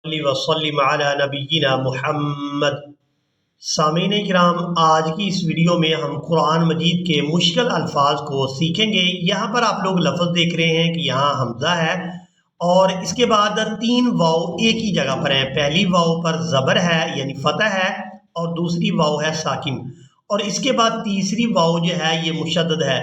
وسلم علی نبینا محمد۔ سامعین کرام، آج کی اس ویڈیو میں ہم قرآن مجید کے مشکل الفاظ کو سیکھیں گے۔ یہاں پر آپ لوگ لفظ دیکھ رہے ہیں کہ یہاں حمزہ ہے اور اس کے بعد 3 واو ایک ہی جگہ پر ہیں۔ پہلی واو پر زبر ہے یعنی فتح ہے اور دوسری واو ہے ساکن، اور اس کے بعد تیسری واو جو ہے یہ مشدد ہے۔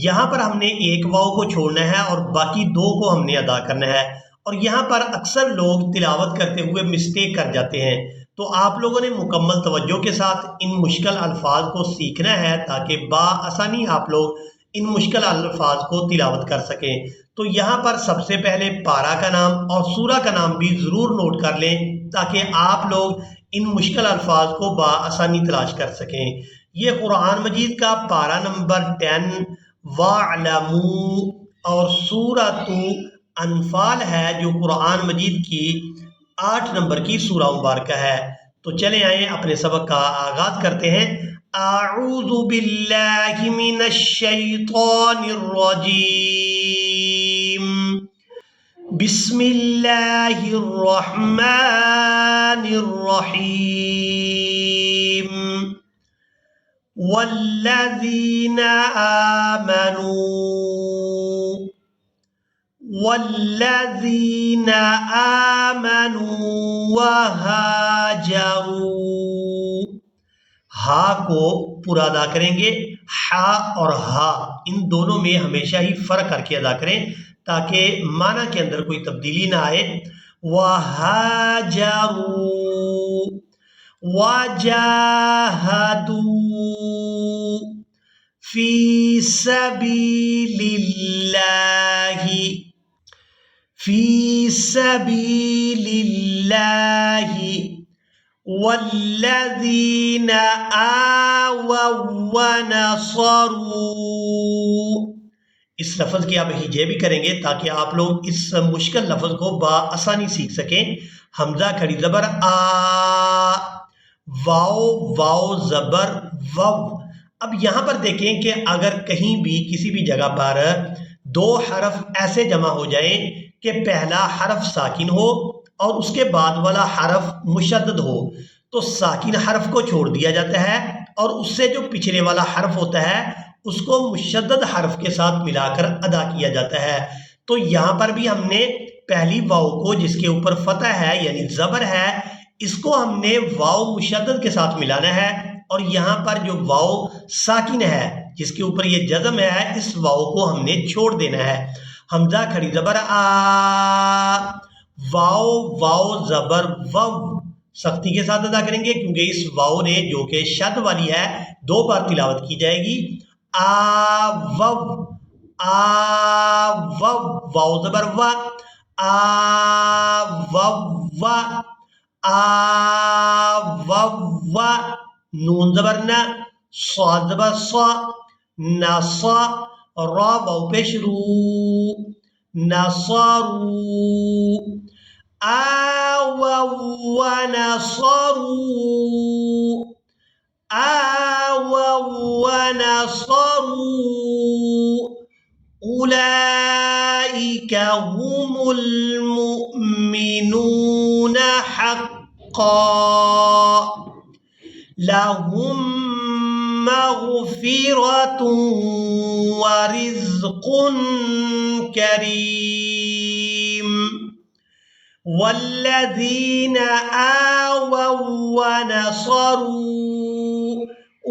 یہاں پر ہم نے ایک واو کو چھوڑنا ہے اور باقی 2 کو ہم نے ادا کرنا ہے، اور یہاں پر اکثر لوگ تلاوت کرتے ہوئے مسٹیک کر جاتے ہیں۔ تو آپ لوگوں نے مکمل توجہ کے ساتھ ان مشکل الفاظ کو سیکھنا ہے تاکہ بآسانی آپ لوگ ان مشکل الفاظ کو تلاوت کر سکیں۔ تو یہاں پر سب سے پہلے پارہ کا نام اور سورہ کا نام بھی ضرور نوٹ کر لیں تاکہ آپ لوگ ان مشکل الفاظ کو بآسانی تلاش کر سکیں۔ یہ قرآن مجید کا پارہ نمبر 10 وَاعْلَمُوا اور سورۃ انفال ہے جو قرآن مجید کی 8 نمبر کی سورہ مبارکہ ہے۔ تو چلیں آئیں اپنے سبق کا آغاز کرتے ہیں۔ اعوذ باللہ من الشیطان الرجیم، بسم اللہ الرحمن الرحیم، والذین آمنوا وہاجروا، ہا کو پورا ادا کریں گے۔ ہا اور ہا ان دونوں میں ہمیشہ ہی فرق کر کے ادا کریں تاکہ معنی کے اندر کوئی تبدیلی نہ آئے۔ وہاجروا، وجاہدوا فی سبیل اللہ، فی سبیل اللہ، والذین آووا ونصروا۔ اس لفظ کی آپ ہجے بھی کریں گے تاکہ آپ لوگ اس مشکل لفظ کو بآسانی سیکھ سکیں۔ حمزہ کھڑی زبر آ، واو واو زبر وو۔ اب یہاں پر دیکھیں کہ اگر کہیں بھی کسی بھی جگہ پر 2 حرف ایسے جمع ہو جائیں کہ پہلا حرف ساکن ہو اور اس کے بعد والا حرف مشدد ہو، تو ساکن حرف کو چھوڑ دیا جاتا ہے اور اس سے جو پچھلے والا حرف ہوتا ہے اس کو مشدد حرف کے ساتھ ملا کر ادا کیا جاتا ہے۔ تو یہاں پر بھی ہم نے پہلی واو کو جس کے اوپر فتح ہے یعنی زبر ہے، اس کو ہم نے واو مشدد کے ساتھ ملانا ہے، اور یہاں پر جو واو ساکن ہے جس کے اوپر یہ جزم ہے اس واو کو ہم نے چھوڑ دینا ہے۔ حمزہ کھڑی زبر آ، واو واو زبر وو، سختی کے ساتھ ادا کریں گے کیونکہ اس واو نے جو کہ شد والی ہے 2 بار تلاوت کی جائے گی۔ آ وو، آ وو، واو زبر و، آ وو و، آ وو و، نون زبر نہ، صاد زبر صا، نصا، را واو پیش رو، نصارو، آووا ونصروا، آووا ونصروا، أولئك هم المؤمنون حقا، لهم مغفرة ورزق كريم، والذين آووا ونصروا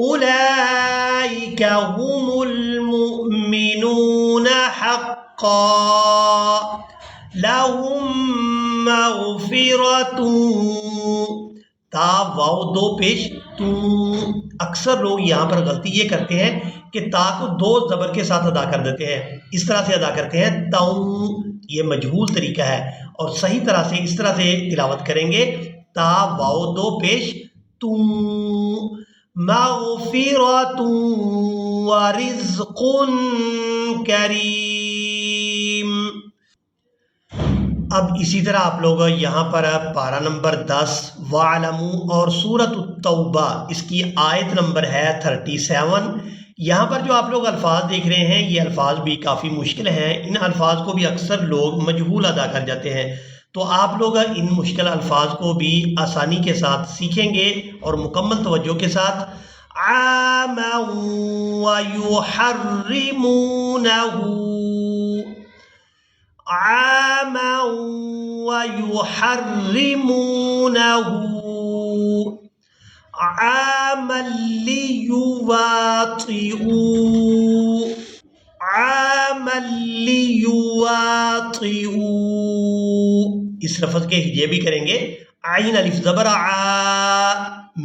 أولئك هم المؤمنون حقا، لهم مغفرة، تا واو 2 پیش تو۔ اکثر لوگ یہاں پر غلطی یہ کرتے ہیں کہ تا کو 2 زبر کے ساتھ ادا کر دیتے ہیں، اس طرح سے ادا کرتے ہیں تاؤں، یہ مجہول طریقہ ہے، اور صحیح طرح سے اس طرح سے تلاوت کریں گے تا واو 2 پیش تو، مغفرۃ ورزق کریم۔ اب اسی طرح آپ لوگ یہاں پر پارہ نمبر 10 وَاعْلَمُوا اور سورۃ التوبہ اس کی آیت نمبر ہے 37۔ یہاں پر جو آپ لوگ الفاظ دیکھ رہے ہیں یہ الفاظ بھی کافی مشکل ہیں، ان الفاظ کو بھی اکثر لوگ مجہول ادا کر جاتے ہیں، تو آپ لوگ ان مشکل الفاظ کو بھی آسانی کے ساتھ سیکھیں گے اور مکمل توجہ کے ساتھ. عاما ويحرمونه عاما ويحرمونه عاما ليواطئوا عاما ليواطئوا. اس لفظ کے ہجے بھی کریں گے. عین الف زبر ع،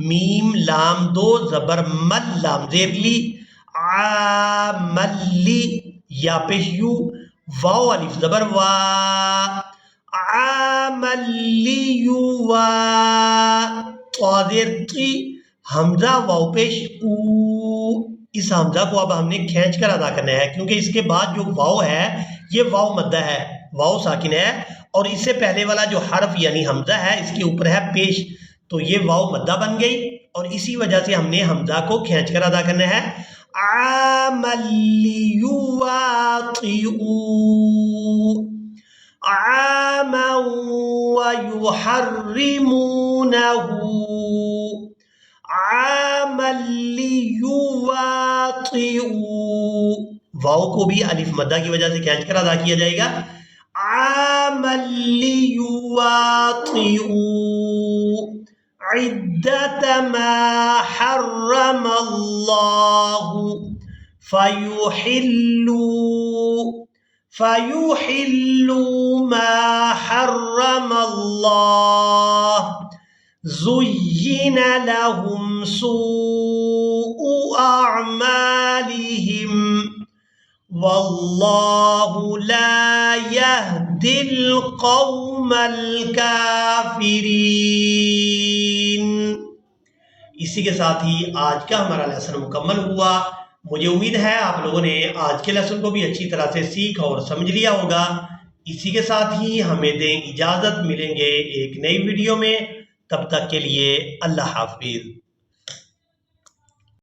میم لام دو زبر مل لام زیر لی، عاملی یا پیش یو، واو الف زبر وا، عاملی وا، طاظر تی، حمزہ واو پیش او. اس حمزہ کو اب ہم نے کھینچ کر ادا کرنا ہے کیونکہ اس کے بعد جو واو ہے یہ واو مدہ ہے، واو ساکن ہے، اور اس سے پہلے والا جو حرف یعنی حمزہ ہے اس کے اوپر ہے پیش، تو یہ واو مدہ بن گئی اور اسی وجہ سے ہم نے حمزہ کو کھینچ کر ادا کرنا ہے. عامل لیواطئوا عاما ويحرمونه عاما ليواطئوا. واو کو بھی الف مدہ کی وجہ سے کھینچ کر ادا کیا جائے گا. عاما ليواطئوا عدة ما حرم الله فيحلوا ما حرم الله زين لهم سوء أعمالهم واللہ لا یہدی القوم الکافرین. اسی کے ساتھ ہی آج کا ہمارا لیسن مکمل ہوا. مجھے امید ہے آپ لوگوں نے آج کے لیسن کو بھی اچھی طرح سے سیکھ اور سمجھ لیا ہوگا. اسی کے ساتھ ہی ہمیں دیں اجازت، ملیں گے ایک نئی ویڈیو میں. تب تک کے لیے اللہ حافظ.